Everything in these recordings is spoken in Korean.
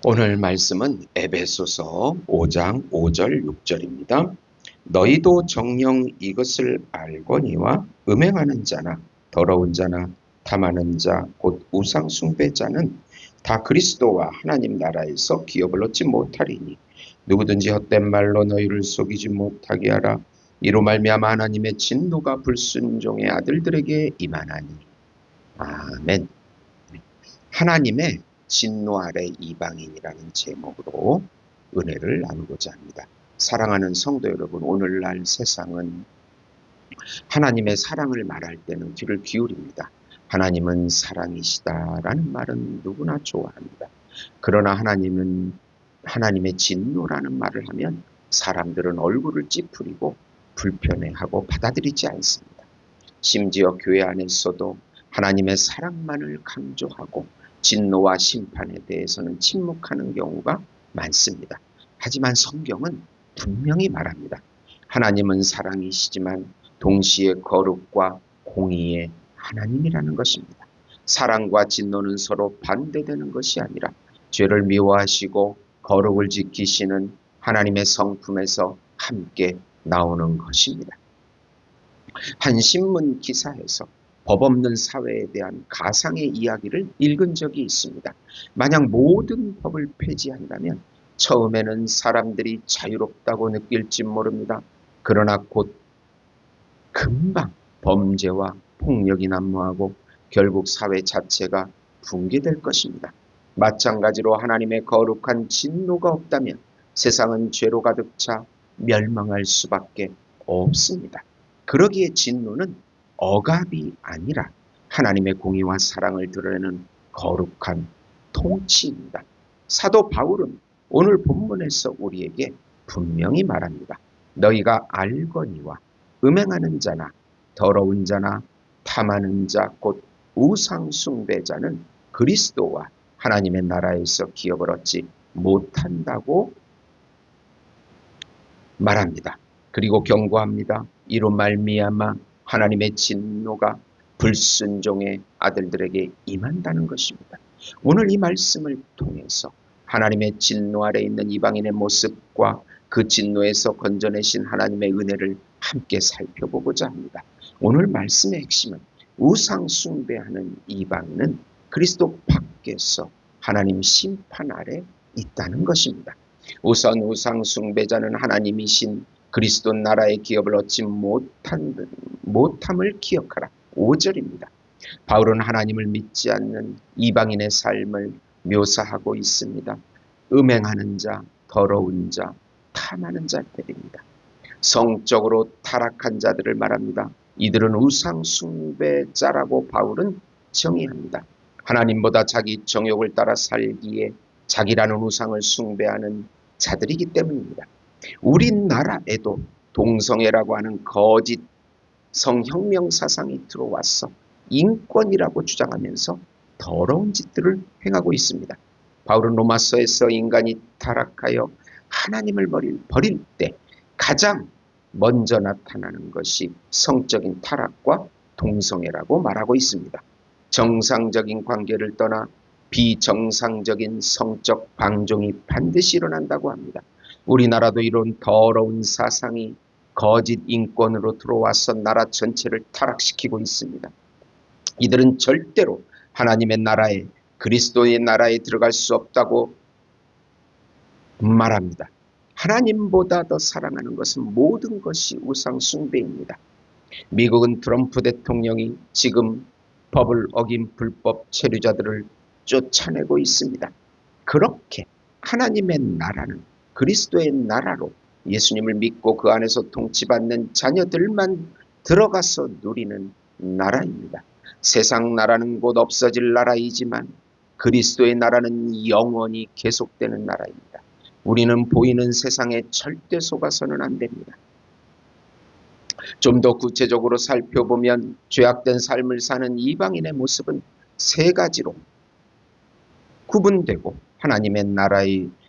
오늘 말씀은 에베소서 5장 5절 6절입니다. 너희도 정녕 이것을 알거니와 음행하는 자나 더러운 자나 탐하는 자 곧 우상 숭배자는 다 그리스도와 하나님 나라에서 기업을 얻지 못하리니 누구든지 헛된 말로 너희를 속이지 못하게 하라. 이로 말미암아 하나님의 진노가 불순종의 아들들에게 임하나니. 아멘. 하나님의 진노 아래 이방인이라는 제목으로 은혜를 나누고자 합니다. 사랑하는 성도 여러분, 오늘날 세상은 하나님의 사랑을 말할 때는 귀를 기울입니다. 하나님은 사랑이시다라는 말은 누구나 좋아합니다. 그러나 하나님의 진노라는 말을 하면 사람들은 얼굴을 찌푸리고 불편해하고 받아들이지 않습니다. 심지어 교회 안에서도 하나님의 사랑만을 강조하고 진노와 심판에 대해서는 침묵하는 경우가 많습니다. 하지만 성경은 분명히 말합니다. 하나님은 사랑이시지만 동시에 거룩과 공의의 하나님이라는 것입니다. 사랑과 진노는 서로 반대되는 것이 아니라 죄를 미워하시고 거룩을 지키시는 하나님의 성품에서 함께 나오는 것입니다. 한 신문 기사에서 법 없는 사회에 대한 가상의 이야기를 읽은 적이 있습니다. 만약 모든 법을 폐지한다면 처음에는 사람들이 자유롭다고 느낄지 모릅니다. 그러나 곧 금방 범죄와 폭력이 난무하고 결국 사회 자체가 붕괴될 것입니다. 마찬가지로 하나님의 거룩한 진노가 없다면 세상은 죄로 가득 차 멸망할 수밖에 없습니다. 그러기에 진노는 억압이 아니라 하나님의 공의와 사랑을 드러내는 거룩한 통치입니다. 사도 바울은 오늘 본문에서 우리에게 분명히 말합니다. 너희가 알거니와 음행하는 자나 더러운 자나 탐하는 자 곧 우상 숭배자는 그리스도와 하나님의 나라에서 기업을 얻지 못한다고 말합니다. 그리고 경고합니다. 이로 말미암아 하나님의 진노가 불순종의 아들들에게 임한다는 것입니다. 오늘 이 말씀을 통해서 하나님의 진노 아래 있는 이방인의 모습과 그 진노에서 건져내신 하나님의 은혜를 함께 살펴보고자 합니다. 오늘 말씀의 핵심은 우상 숭배하는 이방인은 그리스도 밖에서 하나님 심판 아래 있다는 것입니다. 우선 우상 숭배자는 하나님이신 그리스도 나라의 기업을 얻지 못함을 기억하라. 5절입니다. 바울은 하나님을 믿지 않는 이방인의 삶을 묘사하고 있습니다. 음행하는 자, 더러운 자, 탐하는 자들입니다. 성적으로 타락한 자들을 말합니다. 이들은 우상 숭배자라고 바울은 정의합니다. 하나님보다 자기 정욕을 따라 살기에 자기라는 우상을 숭배하는 자들이기 때문입니다. 우리나라에도 동성애라고 하는 거짓 성혁명 사상이 들어와서 인권이라고 주장하면서 더러운 짓들을 행하고 있습니다. 바울은 로마서에서 인간이 타락하여 하나님을 버릴 때 가장 먼저 나타나는 것이 성적인 타락과 동성애라고 말하고 있습니다. 정상적인 관계를 떠나 비정상적인 성적 방종이 반드시 일어난다고 합니다. 우리나라도 이런 더러운 사상이 거짓 인권으로 들어와서 나라 전체를 타락시키고 있습니다. 이들은 절대로 하나님의 나라에 그리스도의 나라에 들어갈 수 없다고 말합니다. 하나님보다 더 사랑하는 것은 모든 것이 우상 숭배입니다. 미국은 트럼프 대통령이 지금 법을 어긴 불법 체류자들을 쫓아내고 있습니다. 그렇게 하나님의 나라는 그리스도의 나라로 예수님을 믿고 그 안에서 통치받는 자녀들만 들어가서 누리는 나라입니다. 세상 나라는 곧 없어질 나라이지만 그리스도의 나라는 영원히 계속되는 나라입니다. 우리는 보이는 세상에 절대 속아서는 안 됩니다. 좀 더 구체적으로 살펴보면 죄악된 삶을 사는 이방인의 모습은 세 가지로 구분되고 하나님의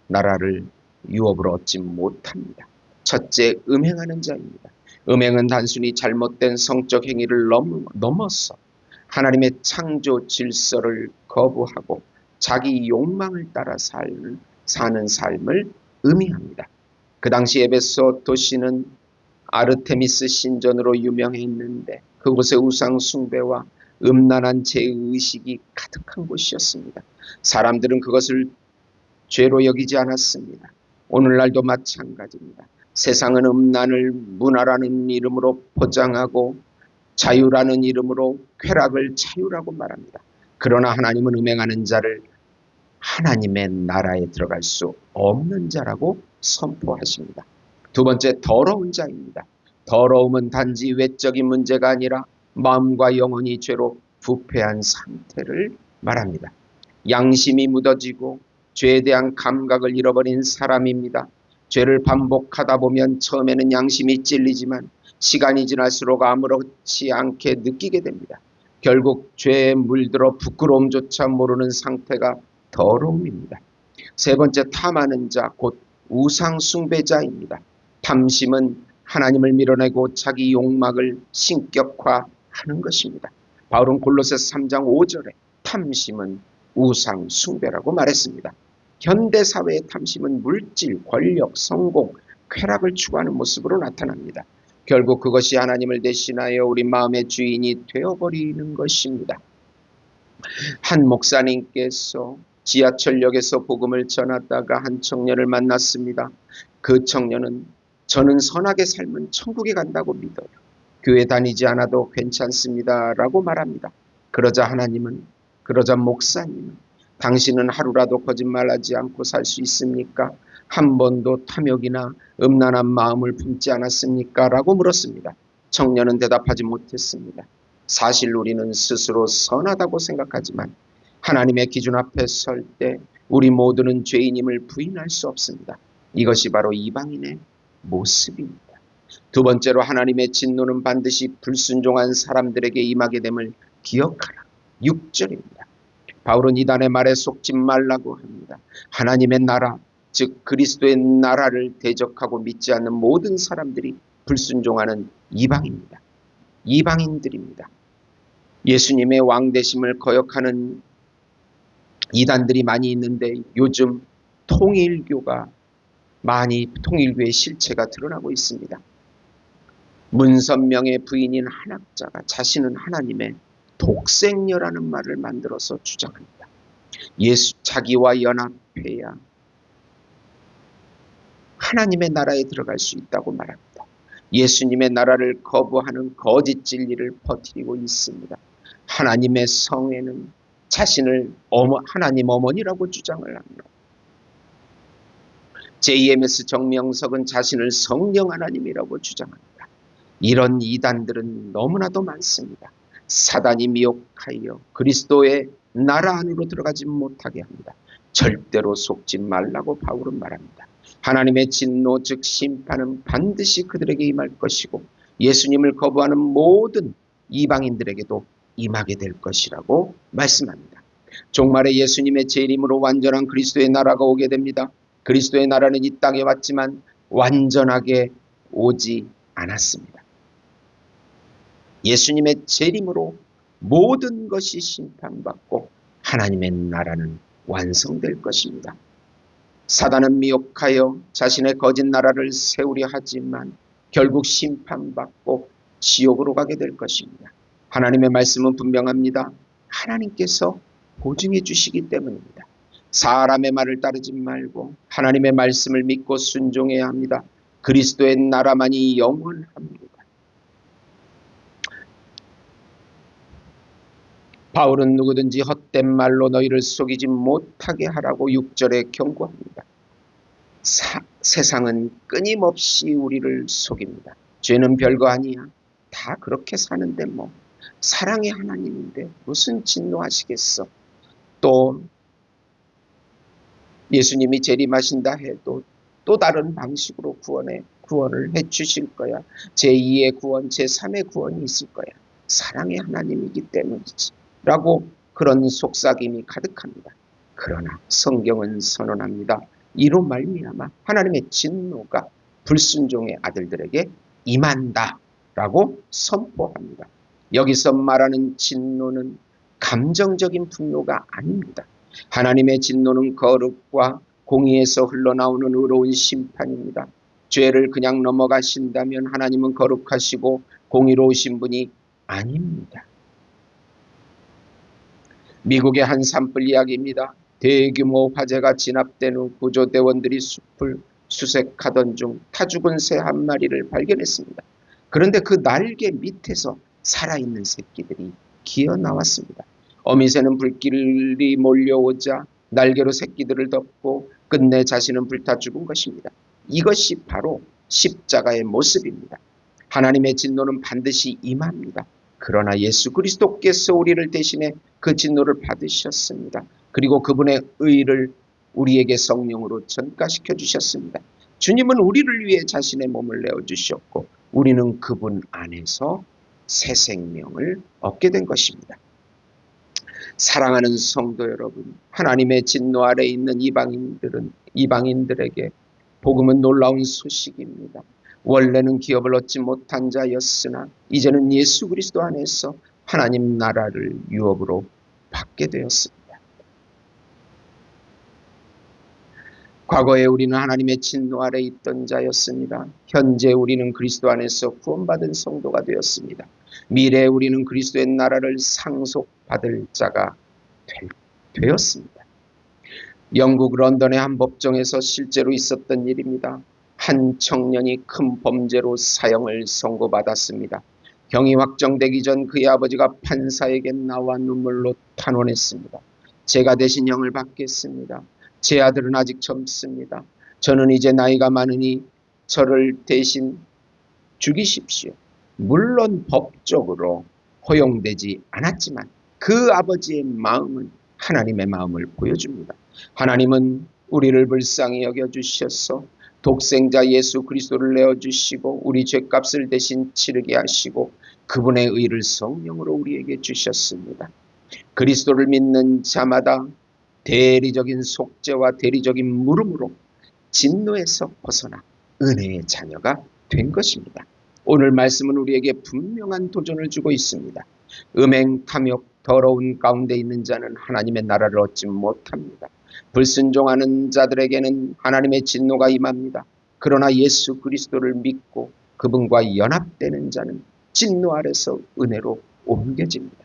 나라를 유업으로 얻지 못합니다. 첫째, 음행하는 자입니다. 음행은 단순히 잘못된 성적 행위를 넘어서 하나님의 창조 질서를 거부하고 자기 욕망을 따라 사는 삶을 의미합니다. 그 당시 에베소 도시는 아르테미스 신전으로 유명했는데 그곳의 우상 숭배와 음란한 죄의식이 가득한 곳이었습니다. 사람들은 그것을 죄로 여기지 않았습니다. 오늘날도 마찬가지입니다. 세상은 음란을 문화라는 이름으로 포장하고 자유라는 이름으로 쾌락을 자유라고 말합니다. 그러나 하나님은 음행하는 자를 하나님의 나라에 들어갈 수 없는 자라고 선포하십니다. 두 번째, 더러운 자입니다. 더러움은 단지 외적인 문제가 아니라 마음과 영혼이 죄로 부패한 상태를 말합니다. 양심이 묻어지고 죄에 대한 감각을 잃어버린 사람입니다. 죄를 반복하다 보면 처음에는 양심이 찔리지만 시간이 지날수록 아무렇지 않게 느끼게 됩니다. 결국 죄에 물들어 부끄러움조차 모르는 상태가 더러움입니다. 세 번째, 탐하는 자, 곧 우상 숭배자입니다. 탐심은 하나님을 밀어내고 자기 욕망을 신격화하는 것입니다. 바울은 골로새 3장 5절에 탐심은 우상 숭배라고 말했습니다. 현대사회의 탐심은 물질, 권력, 성공, 쾌락을 추구하는 모습으로 나타납니다. 결국 그것이 하나님을 대신하여 우리 마음의 주인이 되어버리는 것입니다. 한 목사님께서 지하철역에서 복음을 전하다가 한 청년을 만났습니다. 그 청년은 저는 선하게 살면 천국에 간다고 믿어요. 교회 다니지 않아도 괜찮습니다 라고 말합니다. 그러자 목사님은 당신은 하루라도 거짓말하지 않고 살 수 있습니까? 한 번도 탐욕이나 음란한 마음을 품지 않았습니까? 라고 물었습니다. 청년은 대답하지 못했습니다. 사실 우리는 스스로 선하다고 생각하지만 하나님의 기준 앞에 설 때 우리 모두는 죄인임을 부인할 수 없습니다. 이것이 바로 이방인의 모습입니다. 두 번째로, 하나님의 진노는 반드시 불순종한 사람들에게 임하게 됨을 기억하라. 6절입니다. 바울은 이단의 말에 속지 말라고 합니다. 하나님의 나라, 즉 그리스도의 나라를 대적하고 믿지 않는 모든 사람들이 불순종하는 이방인들입니다. 예수님의 왕되심을 거역하는 이단들이 많이 있는데 요즘 통일교의 실체가 드러나고 있습니다. 문선명의 부인인 한학자가 자신은 하나님의 독생녀라는 말을 만들어서 주장합니다. 자기와 연합해야 하나님의 나라에 들어갈 수 있다고 말합니다. 예수님의 나라를 거부하는 거짓 진리를 퍼뜨리고 있습니다. 하나님의 성에는 자신을 하나님 어머니라고 주장을 합니다. JMS 정명석은 자신을 성령 하나님이라고 주장합니다. 이런 이단들은 너무나도 많습니다. 사단이 미혹하여 그리스도의 나라 안으로 들어가지 못하게 합니다. 절대로 속지 말라고 바울은 말합니다. 하나님의 진노 즉 심판은 반드시 그들에게 임할 것이고 예수님을 거부하는 모든 이방인들에게도 임하게 될 것이라고 말씀합니다. 종말에 예수님의 재림으로 완전한 그리스도의 나라가 오게 됩니다. 그리스도의 나라는 이 땅에 왔지만 완전하게 오지 않았습니다. 예수님의 재림으로 모든 것이 심판받고 하나님의 나라는 완성될 것입니다. 사단은 미혹하여 자신의 거짓 나라를 세우려 하지만 결국 심판받고 지옥으로 가게 될 것입니다. 하나님의 말씀은 분명합니다. 하나님께서 보증해 주시기 때문입니다. 사람의 말을 따르지 말고 하나님의 말씀을 믿고 순종해야 합니다. 그리스도의 나라만이 영원합니다. 바울은 누구든지 헛된 말로 너희를 속이지 못하게 하라고 6절에 경고합니다. 세상은 끊임없이 우리를 속입니다. 죄는 별거 아니야. 다 그렇게 사는데 뭐 사랑의 하나님인데 무슨 진노하시겠어. 또 예수님이 재림하신다 해도 또 다른 방식으로 구원을 해주실 거야. 제2의 구원, 제3의 구원이 있을 거야. 사랑의 하나님이기 때문이지 라고 그런 속삭임이 가득합니다. 그러나 성경은 선언합니다. 이로 말미암아 하나님의 진노가 불순종의 아들들에게 임한다 라고 선포합니다. 여기서 말하는 진노는 감정적인 분노가 아닙니다. 하나님의 진노는 거룩과 공의에서 흘러나오는 의로운 심판입니다. 죄를 그냥 넘어가신다면 하나님은 거룩하시고 공의로우신 분이 아닙니다. 미국의 한 산불 이야기입니다. 대규모 화재가 진압된 후 구조대원들이 숲을 수색하던 중 타 죽은 새 한 마리를 발견했습니다. 그런데 그 날개 밑에서 살아있는 새끼들이 기어 나왔습니다. 어미새는 불길이 몰려오자 날개로 새끼들을 덮고 끝내 자신은 불타 죽은 것입니다. 이것이 바로 십자가의 모습입니다. 하나님의 진노는 반드시 임합니다. 그러나 예수 그리스도께서 우리를 대신해 그 진노를 받으셨습니다. 그리고 그분의 의를 우리에게 성령으로 전가시켜 주셨습니다. 주님은 우리를 위해 자신의 몸을 내어주셨고 우리는 그분 안에서 새 생명을 얻게 된 것입니다. 사랑하는 성도 여러분, 하나님의 진노 아래 있는 이방인들에게 복음은 놀라운 소식입니다. 원래는 기업을 얻지 못한 자였으나 이제는 예수 그리스도 안에서 하나님 나라를 유업으로 받게 되었습니다. 과거에 우리는 하나님의 진노 아래 있던 자였습니다. 현재 우리는 그리스도 안에서 구원받은 성도가 되었습니다. 미래에 우리는 그리스도의 나라를 상속받을 자가 되었습니다. 영국 런던의 한 법정에서 실제로 있었던 일입니다. 한 청년이 큰 범죄로 사형을 선고받았습니다. 형이 확정되기 전 그의 아버지가 판사에게 나와 눈물로 탄원했습니다. 제가 대신 형을 받겠습니다. 제 아들은 아직 젊습니다. 저는 이제 나이가 많으니 저를 대신 죽이십시오. 물론 법적으로 허용되지 않았지만 그 아버지의 마음은 하나님의 마음을 보여줍니다. 하나님은 우리를 불쌍히 여겨주셔서 독생자 예수 그리스도를 내어주시고 우리 죄값을 대신 치르게 하시고 그분의 의를 성령으로 우리에게 주셨습니다. 그리스도를 믿는 자마다 대리적인 속죄와 대리적인 물음으로 진노에서 벗어나 은혜의 자녀가 된 것입니다. 오늘 말씀은 우리에게 분명한 도전을 주고 있습니다. 음행, 탐욕, 더러운 가운데 있는 자는 하나님의 나라를 얻지 못합니다. 불순종하는 자들에게는 하나님의 진노가 임합니다. 그러나 예수 그리스도를 믿고 그분과 연합되는 자는 진노 아래서 은혜로 옮겨집니다.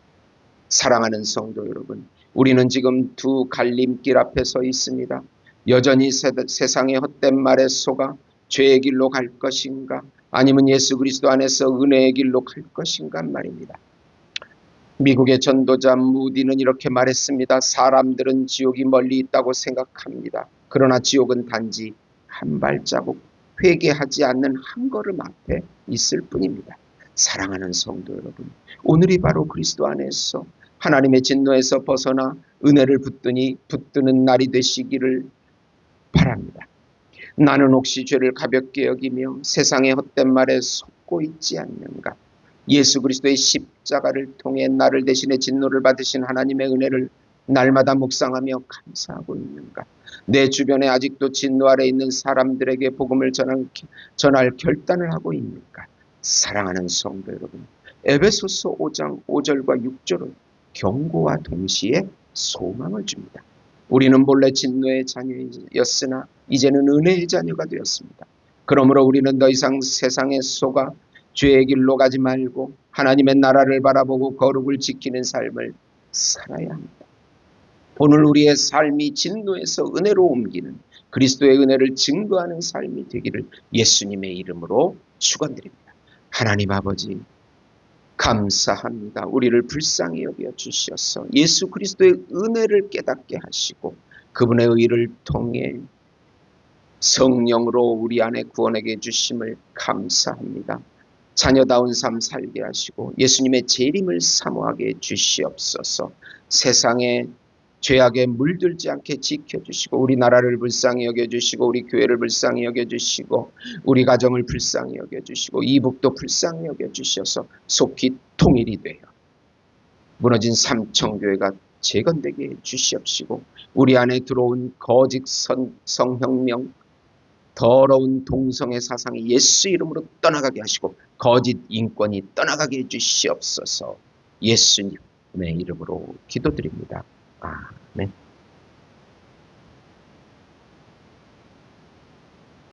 사랑하는 성도 여러분, 우리는 지금 두 갈림길 앞에 서 있습니다. 여전히 세상의 헛된 말에 속아 죄의 길로 갈 것인가 아니면 예수 그리스도 안에서 은혜의 길로 갈 것인가 말입니다. 미국의 전도자 무디는 이렇게 말했습니다. 사람들은 지옥이 멀리 있다고 생각합니다. 그러나 지옥은 단지 한 발자국 회개하지 않는 한 걸음 앞에 있을 뿐입니다. 사랑하는 성도 여러분, 오늘이 바로 그리스도 안에서 하나님의 진노에서 벗어나 은혜를 붙드는 날이 되시기를 바랍니다. 나는 혹시 죄를 가볍게 여기며 세상의 헛된 말에 속고 있지 않는가? 예수 그리스도의 십자가를 통해 나를 대신해 진노를 받으신 하나님의 은혜를 날마다 묵상하며 감사하고 있는가? 내 주변에 아직도 진노 아래 있는 사람들에게 복음을 전할 결단을 하고 있는가? 사랑하는 성도 여러분, 에베소서 5장 5절과 6절은 경고와 동시에 소망을 줍니다. 우리는 본래 진노의 자녀였으나 이제는 은혜의 자녀가 되었습니다. 그러므로 우리는 더 이상 세상에 속아 죄의 길로 가지 말고 하나님의 나라를 바라보고 거룩을 지키는 삶을 살아야 합니다. 오늘 우리의 삶이 진노에서 은혜로 옮기는 그리스도의 은혜를 증거하는 삶이 되기를 예수님의 이름으로 축원드립니다. 하나님 아버지, 감사합니다. 우리를 불쌍히 여겨 주셔서 예수 그리스도의 은혜를 깨닫게 하시고 그분의 의를 통해 성령으로 우리 안에 구원하게 해주심을 감사합니다. 자녀다운 삶 살게 하시고 예수님의 재림을 사모하게 해 주시옵소서. 세상에 죄악에 물들지 않게 지켜주시고 우리나라를 불쌍히 여겨주시고 우리 교회를 불쌍히 여겨주시고 우리 가정을 불쌍히 여겨주시고 이북도 불쌍히 여겨주셔서 속히 통일이 되어 무너진 삼청교회가 재건되게 해주시옵시고 우리 안에 들어온 거짓 성혁명 더러운 동성애 사상이 예수 이름으로 떠나가게 하시고 거짓 인권이 떠나가게 해주시옵소서. 예수님의 이름으로 기도드립니다. 아멘.